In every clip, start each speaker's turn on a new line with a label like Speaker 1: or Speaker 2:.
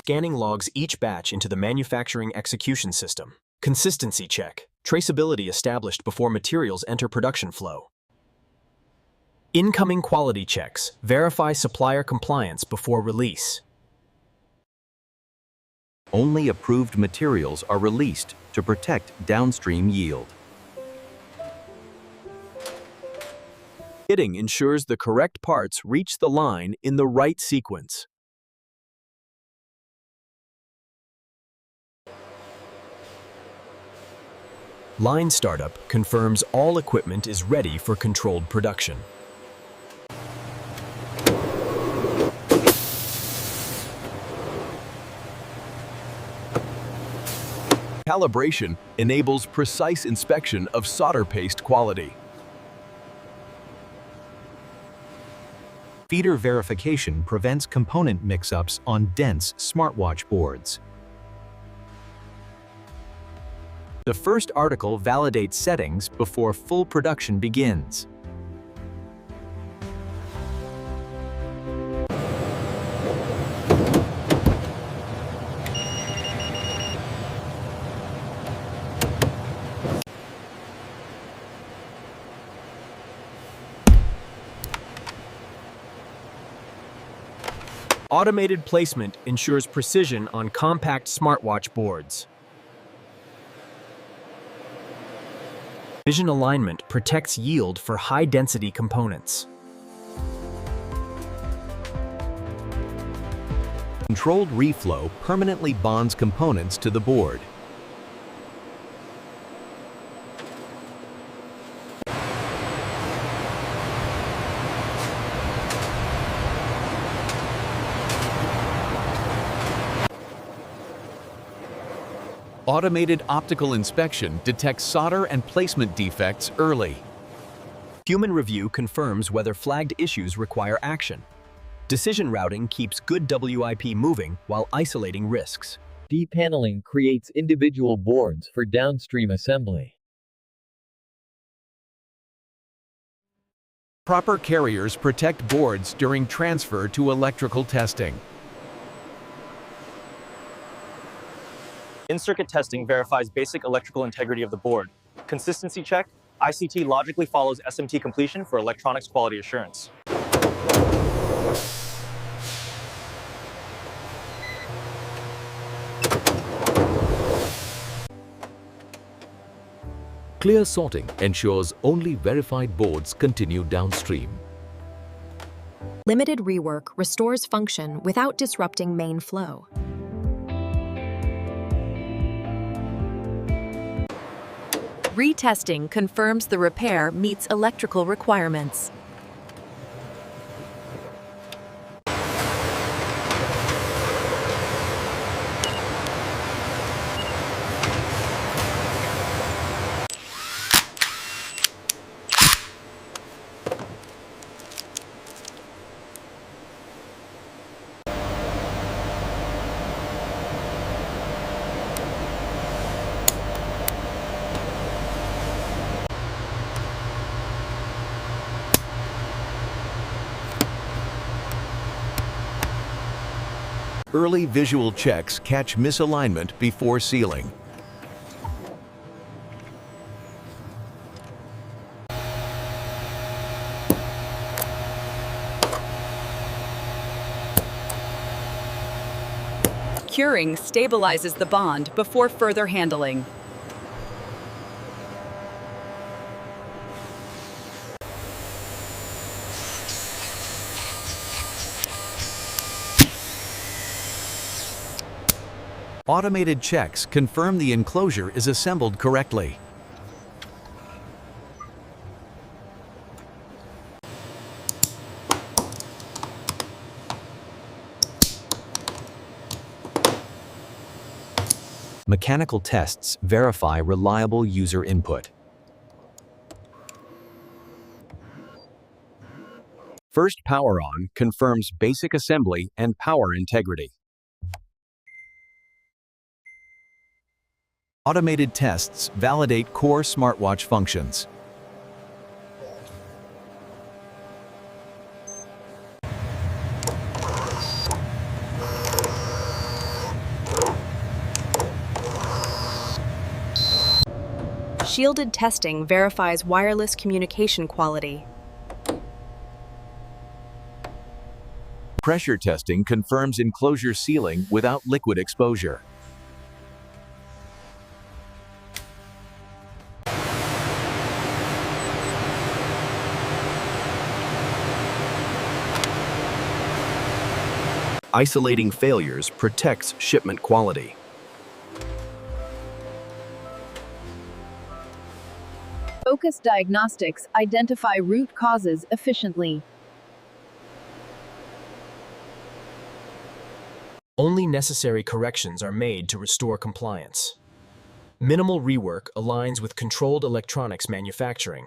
Speaker 1: scanning logs each batch into the manufacturing execution system. Consistency check. Traceability established before materials enter production flow. Incoming quality checks. Verify supplier compliance before release.
Speaker 2: Only approved materials are released to protect downstream yield.
Speaker 1: Kitting ensures the correct parts reach the line in the right sequence. Line startup confirms all equipment is ready for controlled production. Calibration enables precise inspection of solder paste quality.
Speaker 3: Feeder verification prevents component mix-ups on dense smartwatch boards. The first article validates settings before full production begins.
Speaker 1: Automated placement ensures precision on compact smartwatch boards. Vision alignment protects yield for high-density components.
Speaker 3: Controlled reflow permanently bonds components to the board. Automated optical inspection detects solder and placement defects early.
Speaker 1: Human review confirms whether flagged issues require action. Decision routing keeps good WIP moving while isolating risks.
Speaker 4: Depaneling creates individual boards for downstream assembly.
Speaker 3: Proper carriers protect boards during transfer to electrical testing.
Speaker 5: In-circuit testing verifies basic electrical integrity of the board. Consistency check, ICT logically follows SMT completion for electronics quality assurance.
Speaker 6: Clear sorting ensures only verified boards continue downstream.
Speaker 7: Limited rework restores function without disrupting main flow.
Speaker 8: Retesting confirms the repair meets electrical requirements.
Speaker 3: Early visual checks catch misalignment before sealing.
Speaker 8: Curing stabilizes the bond before further handling.
Speaker 3: Automated checks confirm the enclosure is assembled correctly. Mechanical tests verify reliable user input. First power on confirms basic assembly and power integrity. Automated tests validate core smartwatch functions.
Speaker 7: Shielded testing verifies wireless communication quality.
Speaker 3: Pressure testing confirms enclosure sealing without liquid exposure.
Speaker 1: Isolating failures protects shipment quality.
Speaker 9: Focused diagnostics identify root causes efficiently.
Speaker 1: Only necessary corrections are made to restore compliance. Minimal rework aligns with controlled electronics manufacturing.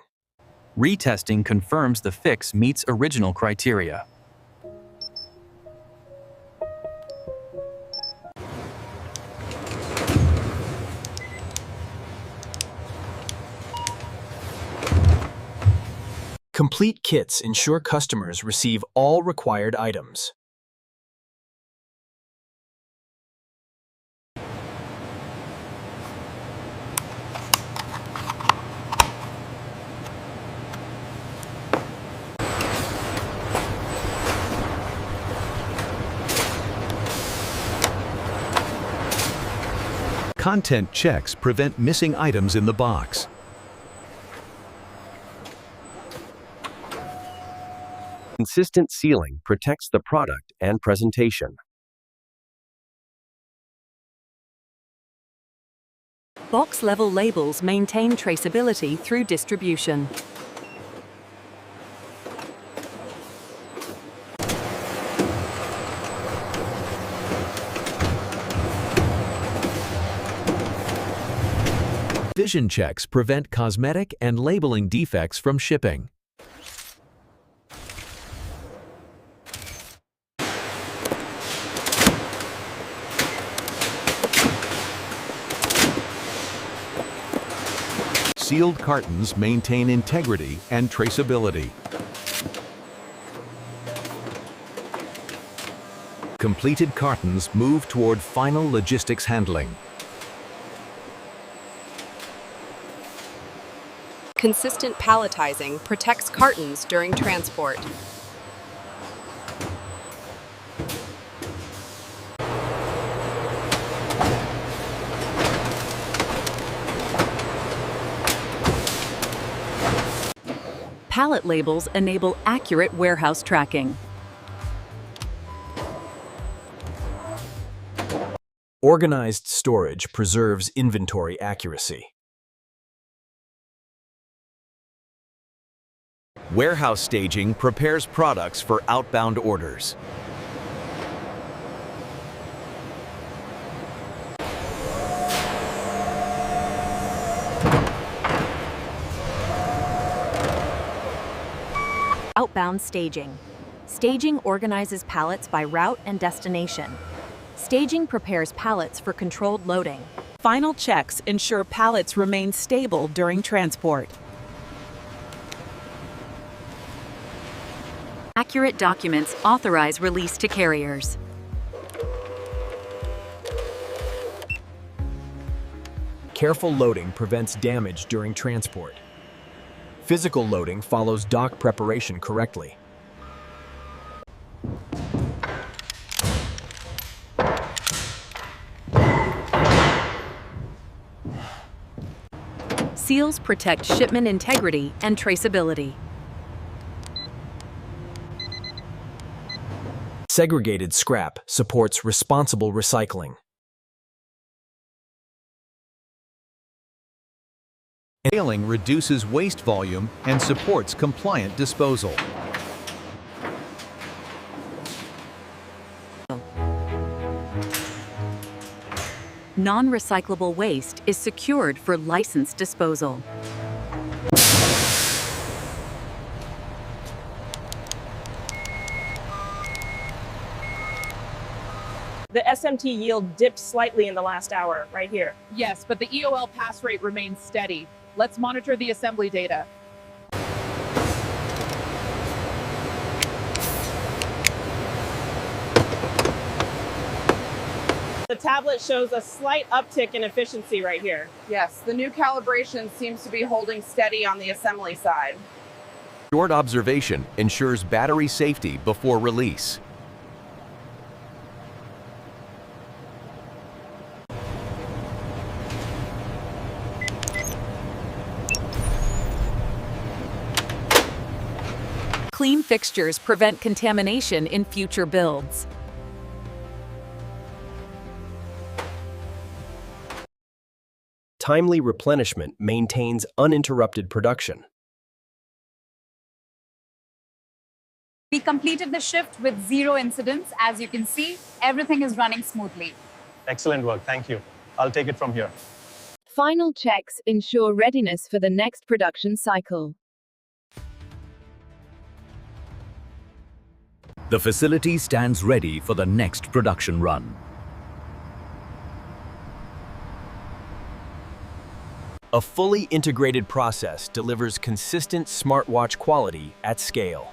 Speaker 2: Retesting confirms the fix meets original criteria.
Speaker 1: Complete kits ensure customers receive all required items.
Speaker 3: Content checks prevent missing items in the box.
Speaker 1: Consistent sealing protects the product and presentation.
Speaker 8: Box-level labels maintain traceability through distribution.
Speaker 3: Vision checks prevent cosmetic and labeling defects from shipping. Sealed cartons maintain integrity and traceability. Completed cartons move toward final logistics handling.
Speaker 7: Consistent palletizing protects cartons during transport.
Speaker 8: Pallet labels enable accurate warehouse tracking.
Speaker 1: Organized storage preserves inventory accuracy.
Speaker 3: Warehouse staging prepares products for outbound orders.
Speaker 10: Outbound staging. Staging organizes pallets by route and destination. Staging prepares pallets for controlled loading.
Speaker 8: Final checks ensure pallets remain stable during transport. Accurate documents authorize release to carriers.
Speaker 1: Careful loading prevents damage during transport. Physical loading follows dock preparation correctly.
Speaker 8: Seals protect shipment integrity and traceability.
Speaker 1: Segregated scrap supports responsible recycling.
Speaker 3: Scaling reduces waste volume and supports compliant disposal.
Speaker 8: Non-recyclable waste is secured for licensed disposal.
Speaker 11: The SMT yield dipped slightly in the last hour, right here.
Speaker 12: Yes, but the EOL pass rate remains steady. Let's monitor the assembly data.
Speaker 11: The tablet shows a slight uptick in efficiency right here.
Speaker 12: Yes, the new calibration seems to be holding steady on the assembly side.
Speaker 3: Short observation ensures battery safety before release.
Speaker 8: Clean fixtures prevent contamination in future builds.
Speaker 1: Timely replenishment maintains uninterrupted production.
Speaker 13: We completed the shift with 0 incidents. As you can see, everything is running smoothly.
Speaker 5: Excellent work, thank you. I'll take it from here.
Speaker 9: Final checks ensure readiness for the next production cycle.
Speaker 6: The facility stands ready for the next production run.
Speaker 1: A fully integrated process delivers consistent smartwatch quality at scale.